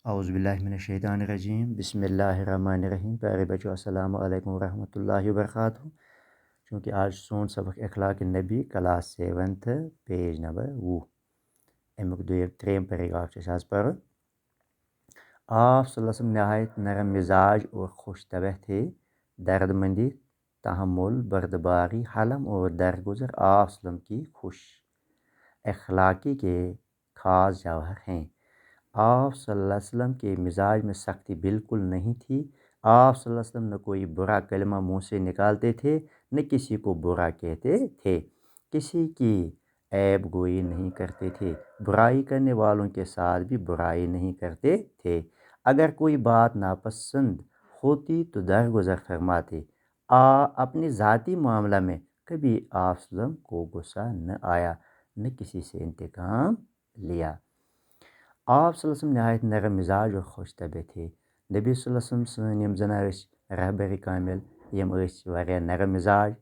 اعوذ باللہ من الشیطان الرجیم بسم اللہ الرحمن الرحیم. پیارے بچوں السلام علیکم ورحمۃ اللہ وبرکاتہ. چونکہ آج سون سبق اخلاق نبی کلاس 7 پیج نمبر 20 امیک تریم پیراگراف آج پر. آپ صلی اللہ علیہ وسلم نہایت نرم مزاج اور خوش طبع تھے. درد مندی، تحمل، بردباری، حلم اور درگزر آپ صلی اللہ علیہ وسلم کی خوش اخلاقی کے خاص جوہر ہیں. آپ صلی اللہ علیہ وسلم کے مزاج میں سختی بالکل نہیں تھی. آپ صلی اللہ علیہ وسلم نہ کوئی برا کلمہ منہ سے نکالتے تھے نہ کسی کو برا کہتے تھے. کسی کی عیب گوئی نہیں کرتے تھے. برائی کرنے والوں کے ساتھ بھی برائی نہیں کرتے تھے. اگر کوئی بات ناپسند ہوتی تو درگزر فرماتے. اپنے ذاتی معاملہ میں کبھی آپ صلی اللہ علیہ وسلم کو غصہ نہ آیا نہ کسی سے انتقام لیا. آپ صلی اللہ علیہ وسلم نہایت نرم مزاج اور خوش طبع تھے. نبی صلی اللہ علیہ وسلم سن یم زن رہبر کامل یم واریاہ نرم مزاج،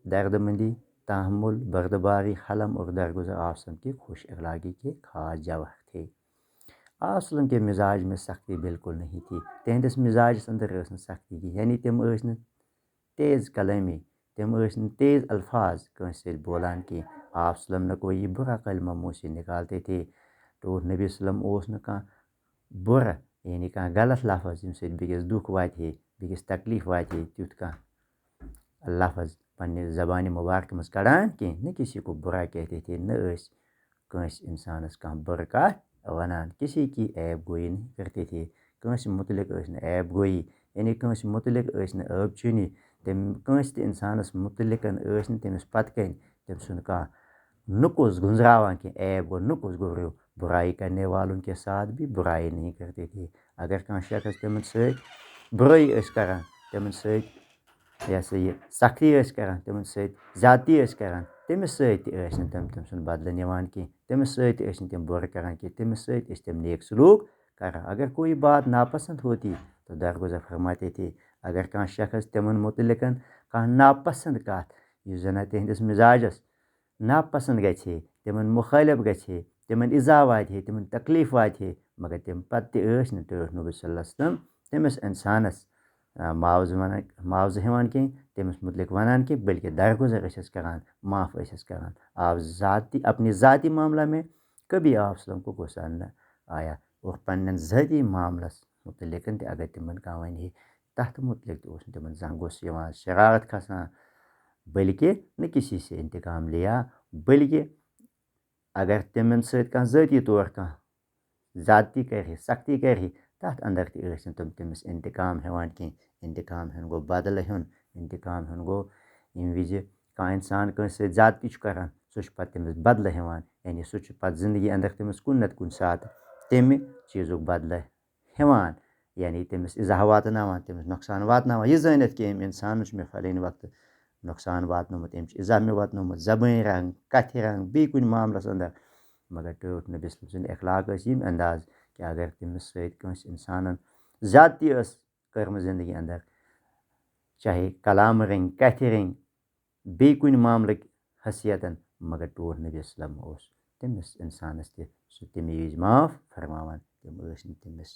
درد مندی، تحمل، بردباری، حلم اور درگزر آپ صلی اللہ علیہ وسلم کی خوش اخلاقی کے خاص جوہر تھے. آپ صلی اللہ علیہ وسلم کے مزاج میں سختی بالکل نہیں تھی. تہندس مزاجس اندر سختی کی، یعنی تم تیز کلامی، تم تیز الفاظ کنسے بولان کی. آپ صلی اللہ علیہ وسلم نہ کوئی برا کلمہ منہ سے نکالتے تھے. تو نبی صلی اللہ علیہ وسلم کان برا یعنی کان غلط لفظ یم سۭتۍ بیٚکِس دُکھ واتہِ ہے، بیٚکِس تکلیف واتہِ ہے، تیُتھ کانٛہہ لفظ پننہِ زبانہِ مبارکہ منٛز کڑان کینٛہہ. نہ کسی کو برا کہتے تھے، نہ کٲنٛسہِ انسانس کانٛہہ بُرٕ کتھ ونان. کسی کی عیب گوئی نہیں کرتے تھے. کٲنٛسہِ متعلق نہٕ عیب گوئی، یعنی کٲنٛسہِ متعلق نہٕ ٲب چُنی. کٲنٛسہِ تہِ انسانس متعلق نہٕ تٔمِس پتہٕ کَنۍ تٔمۍ سُنٛد کانٛہہ نقص گنزراوان کینٛہہ. عیب گوٚو نقص گوٚو، برائی کرنے والوں کے ساتھ بھی برائی نہیں کرتے تھے. اگر کانٛہہ شخص تمن سۭتۍ برٲیی ٲسۍ کران، تمن سۭتۍ یہ سا یہ سختی ٲسۍ کران، تمن سۭتۍ زیادتی ٲسۍ کران، تٔمِس سۭتۍ تہِ ٲسۍ نہٕ تِم تٔمۍ سُنٛد بدلہٕ نِوان کینٛہہ. تٔمِس سۭتۍ تہِ ٲسۍ نہٕ تِم بُرٕ کران کینٛہہ. تٔمِس سۭتۍ ٲسۍ تِم نیک سلوٗک کران. اگر کوئی بات ناپسند ہوتی تو درگزر فرماتے تھے. اگر کانٛہہ شخص تمن متعلق کانٛہہ ناپسند کتھ یُس زن تہنٛدِس مزاجس ناپسند گژھِ ہے، تمن مخٲلف گژھِ ہے، تمن ایزا واتہِ ہے، تمن تکلیف واتہِ ہے، مگر تم پتہٕ تہِ ٲسۍ نہٕ ٹٲٹھ نبی صلی اللہ علیہ وسلم تٔمِس انسانس معاوضہٕ ہٮ۪وان کینٛہہ، تٔمِس متعلق ونان کینٛہہ، بلکہ درگزر ٲسِس کران، معاف ٲسِس کران. آپ اپنے ذاتی معاملہ میں کبھی آپ صلی اللہ علیہ وسلم کو غصہ نہ آیا. اور پننٮ۪ن ذٲتی معاملس متعلق تہِ اگر تمن کانٛہہ ونہِ ہے تتھ متعلق تہِ اوس نہٕ تمن زانٛہہ غصہٕ یِوان، شرارت کھسان، بلکہ نہ کسی سے انتقام لیا. بلکہ اگر تمن سۭتۍ کانٛہہ ذٲتی طور کانٛہہ زیادتی کرِ ہے، سختی کرِ ہے، تتھ اندر تہِ ٲسۍ نہٕ تم تٔمِس انتقام ہٮ۪وان کینٛہہ. انتقام ہیوٚن گوٚو بدلہٕ ہیوٚن. انتقام ہیوٚن گوٚو ییٚمہِ وِزِ کانٛہہ انسان کٲنٛسہِ سۭتۍ زیادتی چھُ کران، سُہ چھُ پتہٕ تٔمِس بدلہٕ ہٮ۪وان. یعنی سُہ چھُ پتہٕ زندگی اندر تٔمِس کُنہِ نتہٕ کُنہِ ساتہٕ تمہِ چیٖزُک بدلہٕ ہٮ۪وان. یعنی تٔمِس اِزاہ واتناوان، تٔمِس نۄقصان واتناوان، یہِ زٲنِتھ کہِ أمۍ انسانن چھُ مےٚ فلٲنہِ وقتہٕ نۄقصان واتنومُت، أمۍ چھُ اِزاہ مےٚ واتنومُت زبٲنۍ رنگ، کتھِ رنگ، بیٚیہِ کُنہِ معاملس اندر. مگر ٹٲٹھ نبی صلی اللہ علیہ وسلم سٕنٛدۍ اخلاق ٲسۍ ییٚمہِ انداز کہِ اگر تٔمِس سۭتۍ کٲنٛسہِ انسانن زیادتی ٲس کٔرمٕژ زندگی اندر، چاہے کلامہٕ رنٛگۍ، کتھِ رنٛگۍ، بیٚیہِ کُنہِ معاملٕکۍ حیثیتن، مگر ٹوٹھ نبی صلی اللہ علیہ وسلم اوس تٔمِس انسانس تہِ سُہ تمہِ وِزِ معاف فرماوان. تِم ٲسۍ نہٕ تٔمِس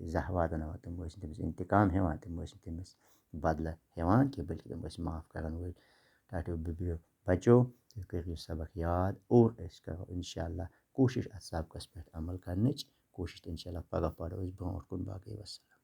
اِزاہ واتناوان، تِم ٲسۍ نہٕ تٔمِس انتقام ہٮ۪وان، تِم ٲسۍ نہٕ تٔمِس بدلہٕ ہٮ۪وان کینٛہہ، بلکہ تِم ٲسۍ معاف کرن وٲلۍ. ٹاٹو بِبِیو بچو، تُہۍ کٔرِو یہِ سبق یاد اور أسۍ کرو انشاء اللہ کوٗشش اتھ سبقس پٮ۪ٹھ عمل کرنٕچ. کوٗشش تہٕ انشاء اللہ پگہہ پرو أسۍ برونٛٹھ کُن. باقٕے وسلام.